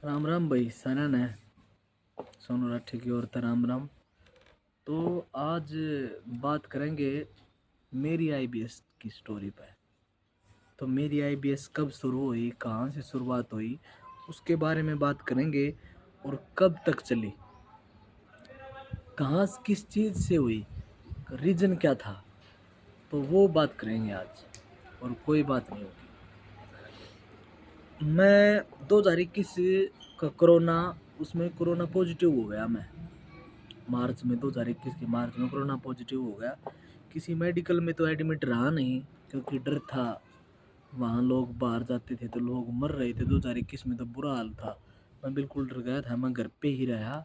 राम राम भाई सनन है। सोनू राठी की ओर से राम राम। तो आज बात करेंगे मेरी आईबीएस की स्टोरी पे। तो मेरी आईबीएस कब शुरू हुई, कहाँ से शुरुआत हुई, उसके बारे में बात करेंगे। और कब तक चली, कहाँ किस चीज़ से हुई, रीज़न क्या था, तो वो बात करेंगे आज। और कोई बात नहीं होगी। मैं 2021 का कोरोना पॉजिटिव हो गया। मैं मार्च में 2021 के मार्च में कोरोना पॉजिटिव हो गया। किसी मेडिकल में तो एडमिट रहा नहीं, क्योंकि डर था। वहाँ लोग बाहर जाते थे तो लोग मर रहे थे। 2021 में तो बुरा हाल था। मैं बिल्कुल डर गया था। मैं घर पे ही रहा,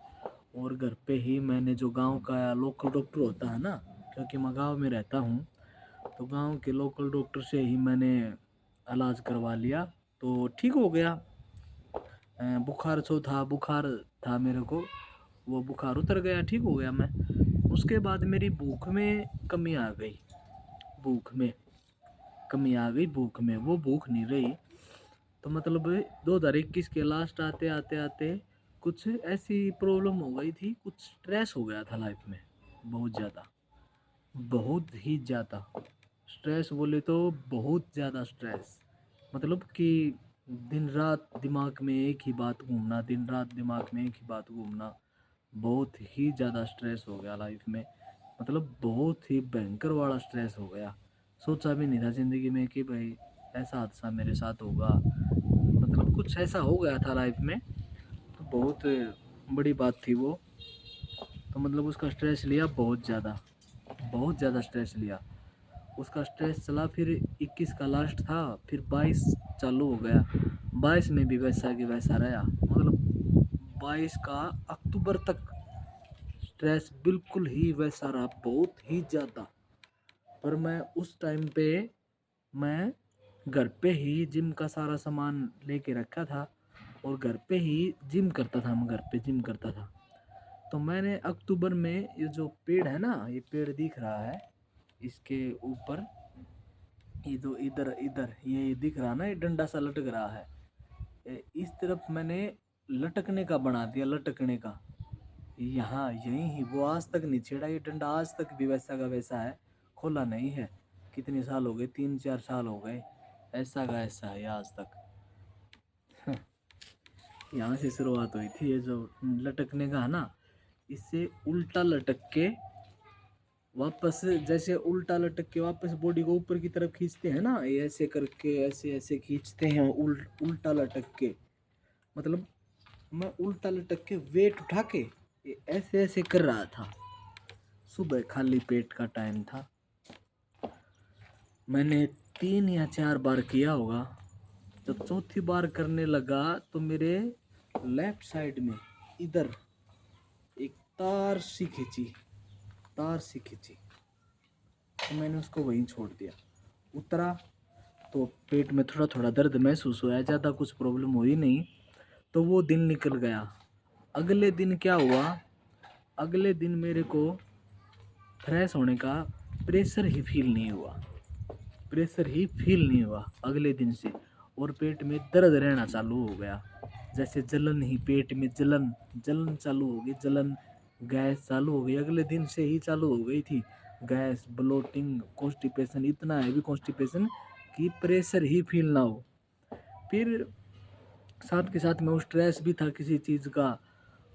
और घर पे ही मैंने जो गांव का लोकल डॉक्टर होता है ना, क्योंकि मैं गांव में रहता हूँ, तो गांव के लोकल डॉक्टर से ही मैंने इलाज करवा लिया। तो ठीक हो गया। बुखार था मेरे को, वो बुखार उतर गया, ठीक हो गया मैं। उसके बाद मेरी भूख में कमी आ गई। भूख में भूख में वो भूख नहीं रही। तो मतलब 2021 के लास्ट आते आते आते कुछ ऐसी प्रॉब्लम हो गई थी, कुछ स्ट्रेस हो गया था लाइफ में। बहुत ज़्यादा, बहुत ही ज़्यादा स्ट्रेस बोले तो बहुत ज़्यादा स्ट्रेस। मतलब कि दिन रात दिमाग में एक ही बात घूमना, दिन रात दिमाग में एक ही बात घूमना। बहुत ही ज़्यादा स्ट्रेस हो गया लाइफ में। मतलब बहुत ही भयंकर वाला स्ट्रेस हो गया। सोचा भी नहीं था ज़िंदगी में कि भाई ऐसा हादसा मेरे साथ होगा। मतलब कुछ ऐसा हो गया था लाइफ में, तो बहुत बड़ी बात थी वो। तो मतलब उसका स्ट्रेस लिया बहुत ज़्यादा, बहुत ज़्यादा स्ट्रेस लिया। उसका स्ट्रेस चला, फिर 21 का लास्ट था, फिर 22 चालू हो गया। 22 में भी वैसा कि वैसा रहा। मतलब 22 का अक्टूबर तक स्ट्रेस बिल्कुल ही वैसा रहा, बहुत ही ज़्यादा। पर मैं उस टाइम पे मैं घर पे ही जिम का सारा सामान लेके रखा था, और घर पे ही जिम करता था। मैं घर पे जिम करता था। तो मैंने अक्टूबर में, ये जो पेड़ है ना, ये पेड़ दिख रहा है, इसके ऊपर ये तो इधर इधर ये दिख रहा ना, ये डंडा सा लटक रहा है। इस तरफ मैंने लटकने का बना दिया, लटकने का। यहाँ यहीं ही, वो आज तक नहीं छेड़ा ये डंडा, आज तक भी वैसा का वैसा है, खोला नहीं है। कितने साल हो गए, 3-4 साल हो गए, ऐसा का ऐसा है आज तक। यहाँ से शुरुआत हुई थी ये जो लटकने का है ना। इससे उल्टा लटक के वापस, जैसे उल्टा लटक के वापस बॉडी को ऊपर की तरफ खींचते हैं ना, ये ऐसे करके ऐसे ऐसे खींचते हैं उल्टा लटक के। मतलब मैं उल्टा लटक के वेट उठा के ये ऐसे ऐसे कर रहा था। सुबह खाली पेट का टाइम था। मैंने 3 या 4 बार किया होगा। जब चौथी बार करने लगा तो मेरे लेफ्ट साइड में इधर एक तार सी खींची। तो मैंने उसको वहीं छोड़ दिया। उतरा तो पेट में थोड़ा थोड़ा दर्द महसूस हुआ, ज़्यादा कुछ प्रॉब्लम हुई नहीं। तो वो दिन निकल गया। अगले दिन क्या हुआ, अगले दिन मेरे को फ्रेश होने का प्रेशर ही फील नहीं हुआ, प्रेशर ही फील नहीं हुआ अगले दिन से। और पेट में दर्द रहना चालू हो गया, जैसे जलन ही, पेट में जलन, जलन चालू हो गई, जलन, गैस चालू हो गई। अगले दिन से ही चालू हो गई थी गैस, ब्लोटिंग, कॉन्स्टिपेशन, इतना हैवी कॉन्स्टिपेशन कि प्रेशर ही फील ना हो। फिर साथ के साथ में वो स्ट्रेस भी था किसी चीज़ का।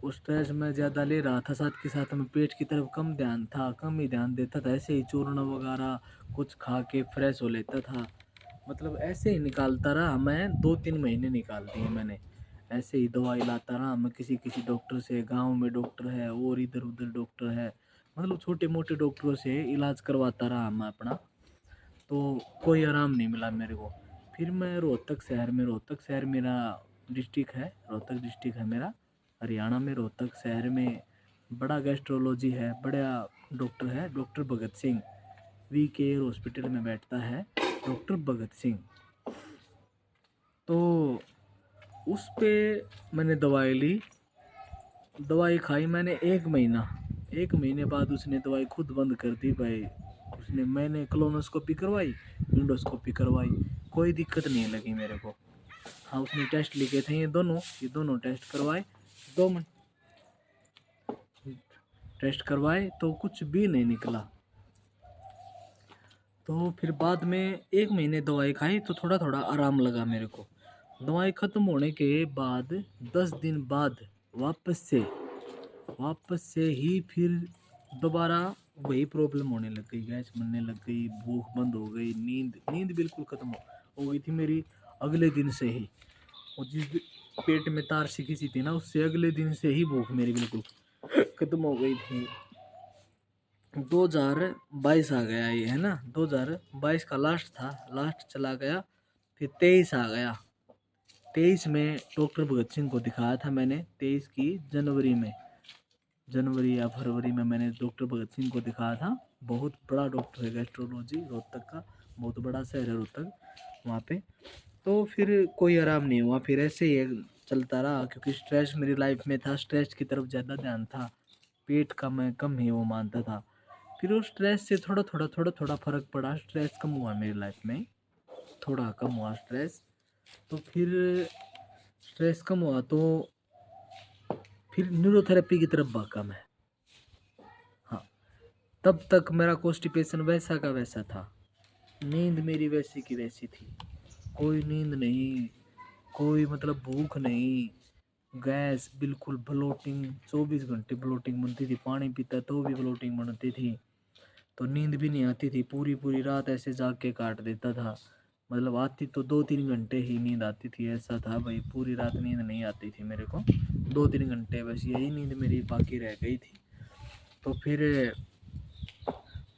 उस स्ट्रेस में ज़्यादा ले रहा था, साथ के साथ में पेट की तरफ कम ध्यान था, कम ही ध्यान देता था। ऐसे ही चूर्ण वगैरह कुछ खा के फ्रेश हो लेता था। मतलब ऐसे ही निकालता रहा मैं, 2-3 महीने निकाल दिए मैंने। ऐसे ही दवाई लाता रहा मैं किसी किसी डॉक्टर से, गांव में डॉक्टर है और इधर उधर डॉक्टर है, मतलब छोटे मोटे डॉक्टरों से इलाज करवाता रहा मैं अपना। तो कोई आराम नहीं मिला मेरे को। फिर मैं रोहतक शहर मेरा डिस्ट्रिक्ट है, रोहतक डिस्ट्रिक्ट है मेरा, हरियाणा में। रोहतक शहर में बड़ा गैस्ट्रोलॉजी है, बड़ा डॉक्टर है, doctor Bhagat Singh. We care hospital में बैठता है डॉक्टर भगत सिंह। तो उस पे मैंने दवाई ली, दवाई खाई मैंने 1 महीना। 1 महीने बाद उसने दवाई खुद बंद कर दी भाई। उसने, मैंने कोलोनोस्कोपी करवाई, इंडोस्कोपी करवाई, कोई दिक्कत नहीं लगी मेरे को। हाँ उसने टेस्ट लिखे थे ये दोनों टेस्ट करवाए। 2 मिनट टेस्ट करवाए तो कुछ भी नहीं निकला। तो फिर बाद में 1 महीने दवाई खाई तो थोड़ा थोड़ा आराम लगा मेरे को। दवाई ख़त्म होने के बाद 10 दिन बाद वापस से ही फिर दोबारा वही प्रॉब्लम होने लग गई, गैस बनने लग गई, भूख बंद हो गई, नींद बिल्कुल ख़त्म हो गई थी मेरी अगले दिन से ही। और जिस पेट में तार सी खींची थी ना, उससे अगले दिन से ही भूख मेरी बिल्कुल ख़त्म हो गई थी। 2022 आ गया ये, है ना, 2022 का लास्ट चला गया। फिर 23 आ गया। 23 में डॉक्टर भगत सिंह को दिखाया था मैंने। 23 की जनवरी या फरवरी में मैंने डॉक्टर भगत सिंह को दिखाया था। बहुत बड़ा डॉक्टर है गैस्ट्रोलॉजी, रोहतक का, बहुत बड़ा शहर है रोहतक, वहाँ पे। तो फिर कोई आराम नहीं हुआ, फिर ऐसे ही चलता रहा, क्योंकि स्ट्रेस मेरी लाइफ में था, स्ट्रेस की तरफ ज़्यादा ध्यान था, पेट का मैं कम ही वो मानता था। फिर उस स्ट्रेस से थोड़ा थोड़ा फ़र्क पड़ा, स्ट्रेस कम हुआ मेरी लाइफ में, थोड़ा कम हुआ स्ट्रेस। तो फिर स्ट्रेस कम हुआ तो फिर न्यूरोथेरेपी की तरफ भागा मैं। हाँ, तब तक मेरा कॉन्स्टिपेशन वैसा का वैसा था, नींद मेरी वैसी की वैसी थी, कोई नींद नहीं, कोई मतलब भूख नहीं, गैस बिल्कुल, ब्लोटिंग 24 घंटे ब्लोटिंग बनती थी, पानी पीता तो भी ब्लोटिंग बनती थी। तो नींद भी नहीं आती थी, पूरी पूरी रात ऐसे जाग के काट देता था। मतलब आती तो 2-3 घंटे ही नींद आती थी, ऐसा था भाई, पूरी रात नींद नहीं आती थी मेरे को, 2-3 घंटे बस यही नींद मेरी बाकी रह गई थी। तो फिर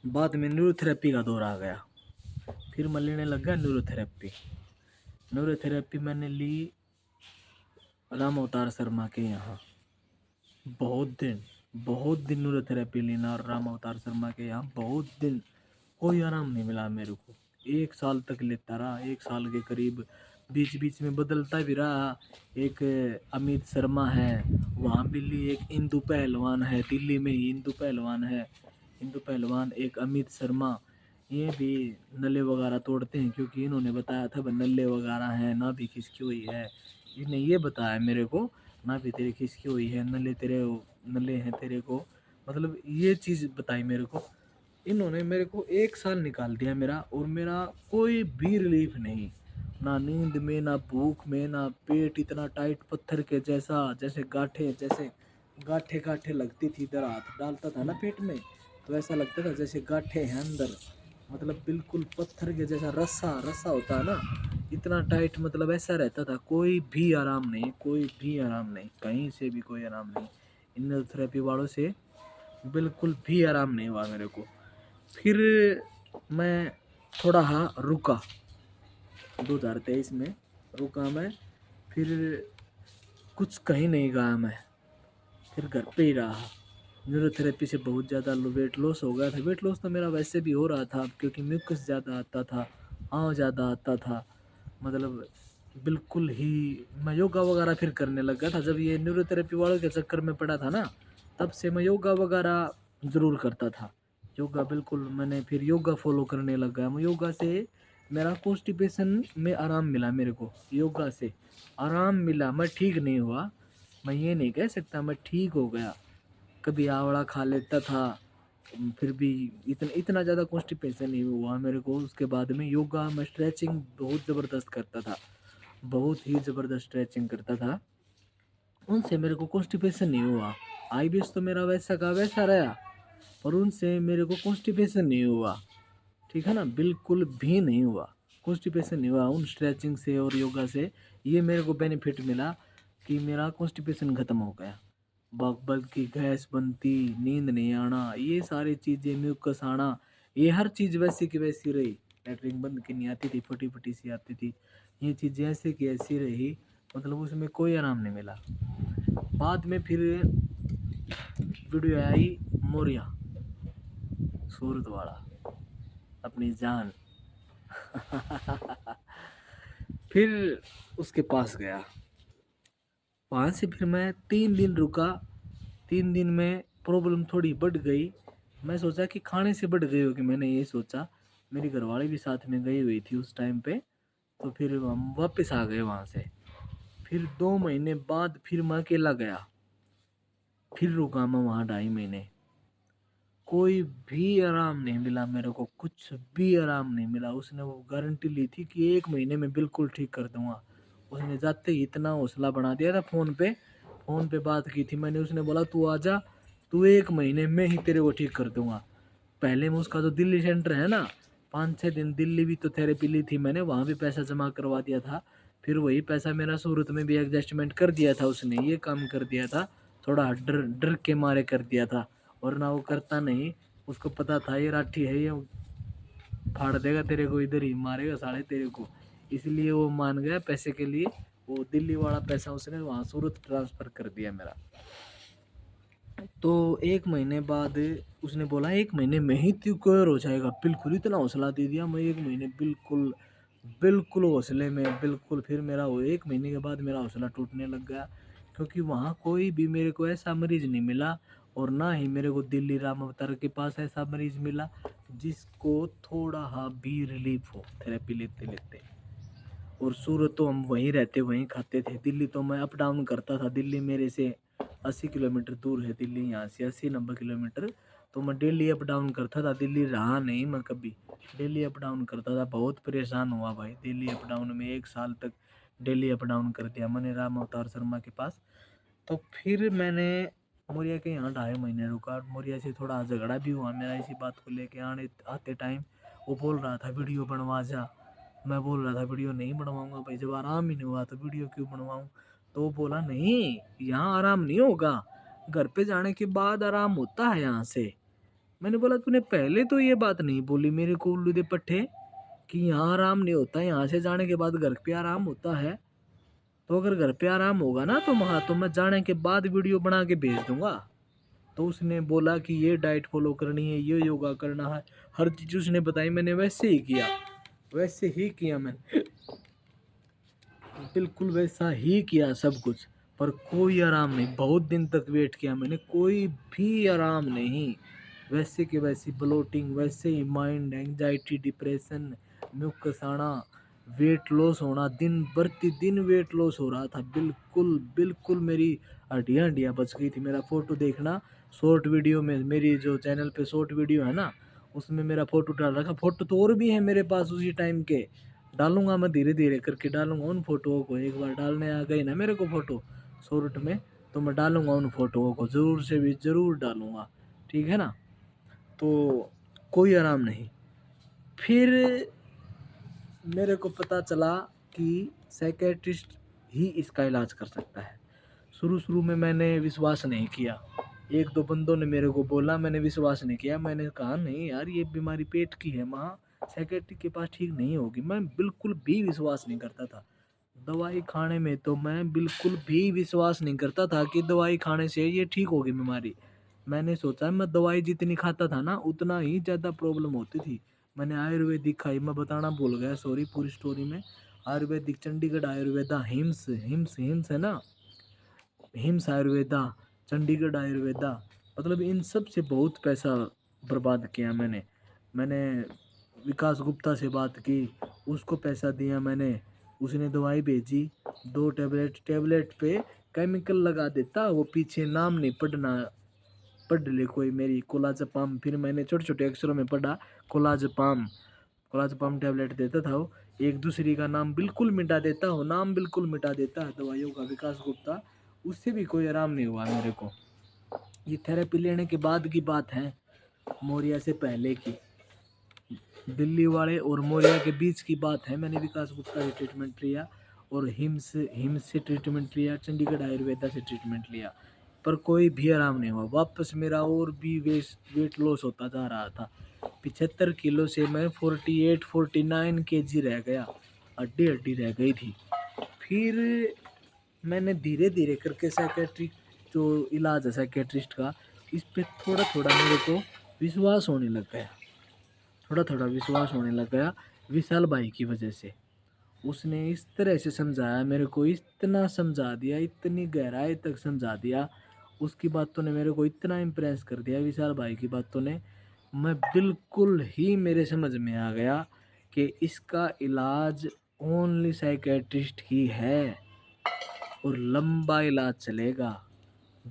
बाद में न्यूरोथेरेपी का दौर आ गया, फिर मैं लेने लग गया न्यूरोथेरेपी मैंने ली राम अवतार शर्मा के यहाँ। बहुत दिन न्यूरोथेरेपी लेना, और राम अवतार शर्मा के यहाँ बहुत दिन, कोई आराम नहीं मिला मेरे को। 1 साल तक लेता रहा, 1 साल के करीब, बीच बीच में बदलता भी रहा। एक अमित शर्मा है, वहाँ भी ली, एक इंदु पहलवान है, दिल्ली में ही इंदु पहलवान, एक अमित शर्मा, ये भी नले वगैरह तोड़ते हैं, क्योंकि इन्होंने बताया था भाई नले वगैरह हैं, ना भी खिसकी हुई है, इन्हें ये बताया मेरे को, ना भी तेरे खिसकी हुई है, नले हैं तेरे को, मतलब ये चीज़ बताई मेरे को। इन्होंने मेरे को 1 साल निकाल दिया मेरा, और मेरा कोई भी रिलीफ नहीं, ना नींद में, ना भूख में, ना पेट इतना टाइट पत्थर के जैसा, जैसे गाठे लगती थी। इधर हाथ डालता था ना पेट में, तो ऐसा लगता था जैसे गाठे हैं अंदर, मतलब बिल्कुल पत्थर के जैसा, रस्सा होता है ना, इतना टाइट, मतलब ऐसा रहता था। कोई भी आराम नहीं, कहीं से भी कोई आराम नहीं, इन थेरेपी वालों से बिल्कुल भी आराम नहीं हुआ मेरे को। फिर मैं थोड़ा रुका, 2023 में रुका मैं, फिर कुछ कहीं नहीं गया मैं, फिर घर पे ही रहा। न्यूरोथेरेपी से बहुत ज़्यादा वेट लॉस हो गया था। वेट लॉस तो मेरा वैसे भी हो रहा था, क्योंकि म्यूकस ज़्यादा आता था, आँव ज़्यादा आता था, मतलब बिल्कुल ही। मैं योगा वगैरह फिर करने लग गया था, जब ये न्यूरोथेरेपी वालों के चक्कर में पड़ा था ना, तब से मैं योगा वगैरह ज़रूर करता था। योगा बिल्कुल, मैंने फिर योगा फॉलो करने लग गया मैं। योगा से मेरा कॉन्स्टिपेशन में आराम मिला मेरे को, योगा से आराम मिला। मैं ठीक नहीं हुआ, मैं ये नहीं कह सकता मैं ठीक हो गया, कभी आंवला खा लेता था, फिर भी इतना ज़्यादा कॉन्स्टिपेशन नहीं हुआ मेरे को। उसके बाद में योगा में स्ट्रेचिंग बहुत ज़बरदस्त करता था, बहुत ही ज़बरदस्त स्ट्रेचिंग करता था, उनसे मेरे को कॉन्स्टिपेशन नहीं हुआ। आईबीएस तो मेरा वैसा का वैसा रहा, पर उनसे मेरे को कॉन्स्टिपेशन नहीं हुआ, ठीक है ना, बिल्कुल भी नहीं हुआ, कॉन्स्टिपेशन नहीं हुआ उन स्ट्रेचिंग से और योगा से। ये मेरे को बेनिफिट मिला कि मेरा कॉन्स्टिपेशन ख़त्म हो गया, बल्कि गैस बनती, नींद नहीं आना, ये सारी चीज़ें, म्यूकस आना, ये हर चीज़ वैसी की वैसी रही। लैटरिन बंद की नहीं आती थी, फटी फटी सी आती थी, ये चीज़ें ऐसे की ऐसी रही, मतलब उसमें कोई आराम नहीं मिला। बाद में फिर वीडियो आई मोरिया सूरत वाला, अपनी जान फिर उसके पास गया, वहाँ से फिर मैं 3 दिन रुका। 3 दिन में प्रॉब्लम थोड़ी बढ़ गई, मैं सोचा कि खाने से बढ़ गई होगी, मैंने ये सोचा। मेरी घरवाली भी साथ में गई हुई थी उस टाइम पे, तो फिर हम वापस आ गए वहाँ से। फिर 2 महीने बाद फिर मैं अकेला गया, फिर रुका मैं वहाँ 2.5 महीने। कोई भी आराम नहीं मिला मेरे को, कुछ भी आराम नहीं मिला। उसने वो गारंटी ली थी कि 1 महीने में बिल्कुल ठीक कर दूंगा। उसने जाते ही इतना हौसला बढ़ा दिया था। फ़ोन पे बात की थी मैंने, उसने बोला तू आजा, तू 1 महीने में ही तेरे को ठीक कर दूंगा। पहले में उसका जो दिल्ली सेंटर है ना, 5-6 दिन दिल्ली भी तो थेरेपी ली थी मैंने, वहाँ भी पैसा जमा करवा दिया था। फिर वही पैसा मेरा सूरत में भी एडजस्टमेंट कर दिया था उसने, ये काम कर दिया था। थोड़ा डर डर के मारे कर दिया था, वरना वो करता नहीं। उसको पता था ये राठी है, ये फाड़ देगा तेरे को, इधर ही मारेगा साले तेरे को। इसलिए वो मान गया पैसे के लिए। वो दिल्ली वाला पैसा उसने वहाँ सूरत ट्रांसफ़र कर दिया मेरा। तो 1 महीने बाद उसने बोला 1 महीने में ही तू क्योर हो जाएगा, बिल्कुल इतना हौसला दे दिया। मैं 1 महीने बिल्कुल बिल्कुल हौसले में, बिल्कुल। फिर मेरा वो 1 महीने के बाद मेरा हौसला टूटने लग गया, क्योंकि वहाँ कोई भी मेरे को ऐसा मरीज नहीं मिला, और ना ही मेरे को दिल्ली राम अवतार के पास ऐसा मरीज मिला जिसको थोड़ा हाँ भी रिलीफ हो थेरेपी लेते लेते। और सूरत तो हम वहीं रहते वहीं खाते थे, दिल्ली तो मैं अप डाउन करता था। दिल्ली मेरे से 80 किलोमीटर दूर है, दिल्ली यहाँ से 80-90 किलोमीटर। तो मैं डेली अप डाउन करता था, दिल्ली रहा नहीं मैं कभी, डेली अप डाउन करता था। बहुत परेशान हुआ भाई दिल्ली अप डाउन में, 1 साल तक डेली अप डाउन कर दिया मैंने राम अवतार शर्मा के पास। तो फिर मैंने मोरिया के यहाँ 2.5 महीने रुका। मोरिया से थोड़ा झगड़ा भी हुआ मेरा इसी बात को लेके। आने आते टाइम वो बोल रहा था वीडियो बनवा जा, मैं बोल रहा था वीडियो नहीं बनवाऊंगा भाई, जब आराम ही नहीं हुआ तो वीडियो क्यों बनवाऊं। तो वो बोला नहीं, यहाँ आराम नहीं होगा, घर पे जाने के बाद आराम होता है यहाँ से। मैंने बोला तूने पहले तो ये बात नहीं बोली मेरे को उल्लू दे पट्टे, कि यहाँ आराम नहीं होता, यहाँ से जाने के बाद घर पे आराम होता है। तो अगर घर पे आराम होगा ना तो मैं जाने के बाद वीडियो बना के भेज दूंगा। तो उसने बोला कि ये डाइट फॉलो करनी है, ये योगा करना है, हर चीज़ उसने बताई। मैंने वैसे ही किया, वैसे ही किया मैंने, बिल्कुल वैसा ही किया सब कुछ। पर कोई आराम नहीं, बहुत दिन तक वेट किया मैंने, कोई भी आराम नहीं। वैसे के वैसी ब्लोटिंग, वैसे ही माइंड एंजाइटी, डिप्रेशन, मुक्स आना, वेट लॉस होना, दिन बढ़ती दिन वेट लॉस हो रहा था। बिल्कुल बिल्कुल मेरी हड्डियाँ हड्डियाँ बच गई थी। मेरा फ़ोटो देखना शॉर्ट वीडियो में, मेरी जो चैनल पे शॉर्ट वीडियो है ना, उसमें मेरा फ़ोटो डाल रखा। फ़ोटो तो और भी है मेरे पास उसी टाइम के, डालूंगा मैं, धीरे धीरे करके डालूंगा उन फोटोओं को। एक बार डालने आ गई ना मेरे को फ़ोटो शॉर्ट में, तो मैं डालूंगा उन फोटोओं को, ज़रूर से भी ज़रूर डालूंगा, ठीक है ना। तो कोई आराम नहीं। फिर मेरे को पता चला कि साइकेट्रिस्ट ही इसका इलाज कर सकता है। शुरू शुरू में मैंने विश्वास नहीं किया, 1-2 बंदों ने मेरे को बोला, मैंने विश्वास नहीं किया। मैंने कहा नहीं यार, ये बीमारी पेट की है, माँ साइकेट्रिक के पास ठीक नहीं होगी। मैं बिल्कुल भी विश्वास नहीं करता था दवाई खाने में, तो मैं बिल्कुल भी विश्वास नहीं करता था कि दवाई खाने से ये ठीक होगी बीमारी। मैंने सोचा मैं दवाई जितनी खाता था ना उतना ही ज़्यादा प्रॉब्लम होती थी। मैंने आयुर्वेदिक खाई, मैं बताना भूल गया, सॉरी पूरी स्टोरी में। Ayurvedic Chandigarh Ayurveda, hymns hymns hymns है ना, हिम्स आयुर्वेदा, चंडीगढ़ आयुर्वेदा, मतलब इन सब से बहुत पैसा बर्बाद किया मैंने विकास गुप्ता से बात की, उसको पैसा दिया मैंने, उसने दवाई भेजी, 2 टैबलेट पे केमिकल लगा देता वो, पीछे नाम नहीं पढ़ना, पढ़ ले कोई मेरी, कोलाजपाम। फिर मैंने छोटे छोटे अक्षरों में पढ़ा कोलाजपाम, कोलाजपाम टैबलेट देता था वो, एक दूसरी का नाम बिल्कुल मिटा देता हो, नाम बिल्कुल मिटा देता है दवाइयों का विकास गुप्ता। उससे भी कोई आराम नहीं हुआ मेरे को। ये थेरेपी लेने के बाद की बात है, मोरिया से पहले की, दिल्ली वाले और मोरिया के बीच की बात है। मैंने विकास गुप्ता से ट्रीटमेंट लिया और हिम्स हिम्स से ट्रीटमेंट लिया, चंडीगढ़ आयुर्वेदा से ट्रीटमेंट लिया, पर कोई भी आराम नहीं हुआ। वापस मेरा और भी वेट लॉस होता जा रहा था। 75 किलो से मैं 48-49 केजी रह गया, हड्डी हड्डी रह गई थी। फिर मैंने धीरे धीरे करके साइकेट्रिक जो इलाज है साइकेट्रिस्ट का, इस पे थोड़ा थोड़ा मेरे को विश्वास होने लग गया, थोड़ा थोड़ा विश्वास होने लग गया। विशाल भाई की वजह से उसने इस तरह से समझाया मेरे को, इतना समझा दिया, इतनी गहराई तक समझा दिया, उसकी बातों ने मेरे को इतना इम्प्रेस कर दिया, विशाल भाई की बातों ने। मैं बिल्कुल ही मेरे समझ में आ गया कि इसका इलाज ओनली साइकेट्रिस्ट ही है। और लंबा इलाज चलेगा।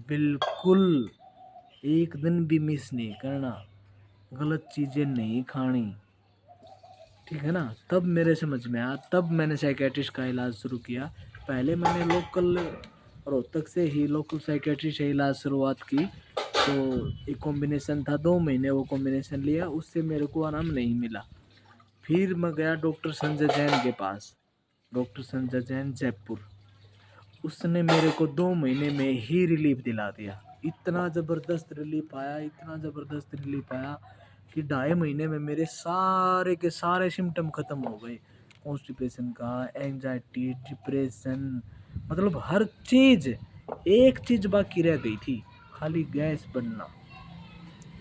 बिल्कुल एक दिन भी मिस नहीं करना, गलत चीज़ें नहीं खानी, ठीक है ना। तब मेरे समझ में आया, तब मैंने साइकेट्रिस्ट का इलाज शुरू किया। पहले मैंने लोकल रोहतक से ही लोकल साइकेट्रिस्ट से इलाज शुरुआत की, तो एक कॉम्बिनेशन था, 2 महीने वो कॉम्बिनेशन लिया, उससे मेरे को आराम नहीं मिला। फिर मैं गया डॉक्टर संजय जैन के पास, डॉक्टर संजय जैन जयपुर। उसने मेरे को 2 महीने में ही रिलीफ दिला दिया। इतना ज़बरदस्त रिलीफ आया, इतना ज़बरदस्त रिलीफ आया कि 2.5 महीने में मेरे सारे के सारे सिम्टम ख़त्म हो गए। कॉन्स्टिपेशन का, एंजाइटी, डिप्रेशन, मतलब हर चीज़। एक चीज़ बाकी रह गई थी, खाली गैस बनना,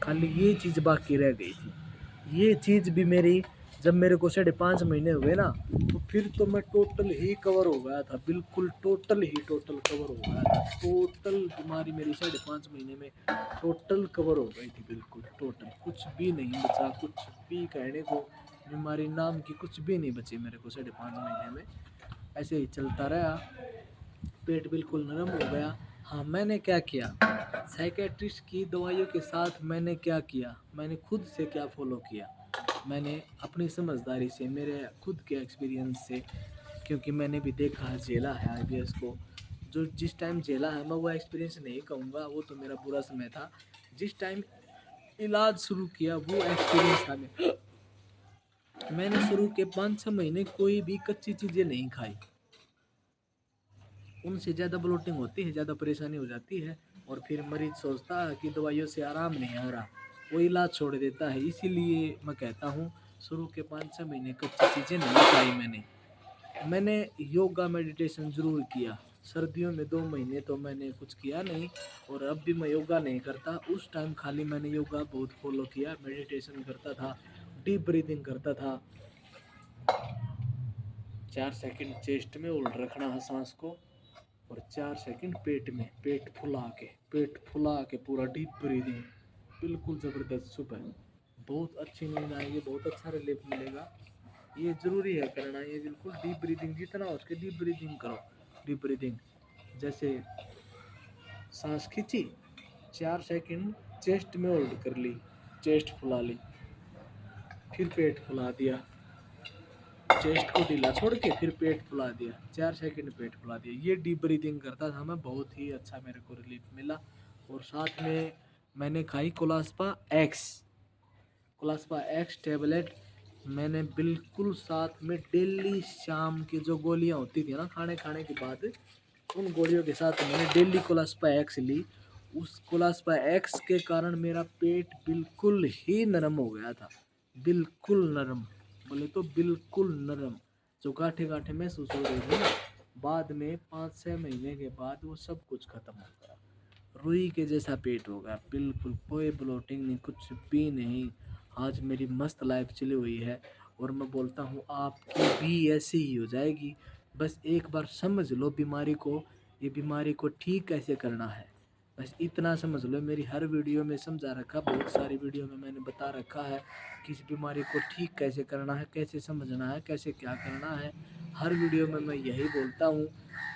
खाली ये चीज़ बाकी रह गई थी। ये चीज़ भी मेरी, जब मेरे को 5.5 महीने हुए ना, तो फिर तो मैं टोटल ही कवर हो गया था, बिल्कुल टोटल कवर हो गया था। टोटल बीमारी मेरी 5.5 महीने में टोटल कवर हो गई थी, बिल्कुल टोटल, कुछ भी नहीं बचा, कुछ भी कहने को बीमारी नाम की कुछ भी नहीं बची मेरे को 5.5 महीने में। ऐसे ही चलता रहा, पेट बिल्कुल नरम हो गया। हाँ, मैंने क्या किया, साइकेट्रिस्ट की दवाइयों के साथ मैंने क्या किया, मैंने खुद से क्या फॉलो किया, मैंने अपनी समझदारी से, मेरे खुद के एक्सपीरियंस से, क्योंकि मैंने भी देखा है, झेला है आईबीएस को। जो जिस टाइम झेला है, मैं वो एक्सपीरियंस नहीं कहूँगा, वो तो मेरा बुरा समय था। जिस टाइम इलाज शुरू किया वो एक्सपीरियंस था मैंने शुरू के 5-6 महीने कोई भी कच्ची चीज़ें नहीं खाई। उनसे ज़्यादा ब्लोटिंग होती है, ज़्यादा परेशानी हो जाती है, और फिर मरीज सोचता है कि दवाइयों से आराम नहीं आ रहा, वो इलाज छोड़ देता है। इसीलिए मैं कहता हूँ, शुरू के 5-6 महीने कच्ची चीज़ें नहीं खाई मैंने योगा मेडिटेशन ज़रूर किया। सर्दियों में 2 महीने तो मैंने कुछ किया नहीं, और अब भी मैं योगा नहीं करता। उस टाइम खाली मैंने योगा बहुत फॉलो किया, मेडिटेशन करता था, डीप ब्रीदिंग करता था। 4 सेकंड चेस्ट में होल्ड रखना है सांस को, और 4 सेकंड पेट में, पेट फुला के पूरा डीप ब्रीदिंग, बिल्कुल ज़बरदस्त। सुबह बहुत अच्छी नींद आएगी, बहुत अच्छा रिलीफ मिलेगा। ये ज़रूरी है करना, ये बिल्कुल डीप ब्रीदिंग, जितना हो सके डीप ब्रीदिंग करो। डीप ब्रीदिंग जैसे सांस खींची, 4 सेकंड चेस्ट में होल्ड कर ली, चेस्ट फुला ली, फिर पेट फुला दिया, चेस्ट को ढीला छोड़ के फिर पेट फुला दिया, 4 सेकंड पेट फुला दिया। ये डीप ब्रीदिंग करता था मैं, बहुत ही अच्छा मेरे को रिलीफ मिला। और साथ में मैंने खाई कोलास्पा एक्स टेबलेट। मैंने बिल्कुल साथ में डेली शाम की जो गोलियां होती थी ना, खाने के बाद, उन गोलियों के साथ मैंने डेली कोलास्पा एक्स ली। उस कोलास्पा एक्स के कारण मेरा पेट बिल्कुल ही नरम हो गया था, बिल्कुल नरम, बोले तो बिल्कुल नरम। जो गांठे गांठे महसूस हो रही थी ना, बाद में 5-6 महीने के बाद वो सब कुछ खत्म हो गया। रुई के जैसा पेट हो गया, बिल्कुल कोई ब्लोटिंग नहीं, कुछ भी नहीं। आज मेरी मस्त लाइफ चली हुई है, और मैं बोलता हूँ आपकी भी ऐसी ही हो जाएगी। बस एक बार समझ लो बीमारी को, ये बीमारी को ठीक कैसे करना है, बस इतना समझ लो। मेरी हर वीडियो में समझा रखा, बहुत सारी वीडियो में मैंने बता रखा है कि इस बीमारी को ठीक कैसे करना है, कैसे समझना है, कैसे क्या करना है। हर वीडियो में मैं यही बोलता हूँ,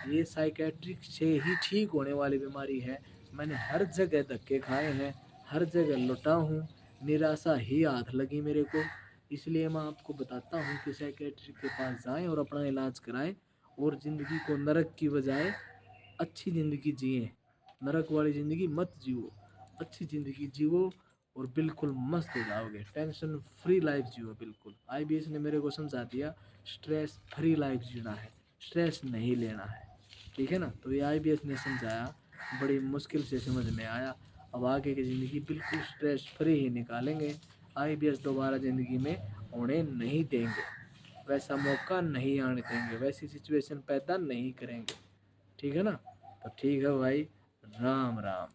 ये साइकेट्रिक से ही ठीक होने वाली बीमारी है। मैंने हर जगह धक्के खाए हैं, हर जगह लुटा हूँ, निराशा ही हाथ लगी मेरे को। इसलिए मैं आपको बताता हूँ कि साइकेट्रिक के पास जाएं और अपना इलाज कराएं, और ज़िंदगी को नरक की बजाय अच्छी ज़िंदगी जिए। नरक वाली ज़िंदगी मत जियो, अच्छी ज़िंदगी जियो, और बिल्कुल मस्त हो जाओगे। टेंशन फ्री लाइफ जियो बिल्कुल। आईबीएस ने मेरे को समझा दिया, स्ट्रेस फ्री लाइफ जीना है, स्ट्रेस नहीं लेना है, ठीक है ना। तो ये आईबीएस ने समझाया, बड़ी मुश्किल से समझ में आया। अब आगे की ज़िंदगी बिल्कुल स्ट्रेस फ्री ही निकालेंगे। आईबीएस दोबारा ज़िंदगी में होने नहीं देंगे, वैसा मौका नहीं आने देंगे, वैसी सिचुएशन पैदा नहीं करेंगे, ठीक है ना। तो ठीक है भाई, राम राम।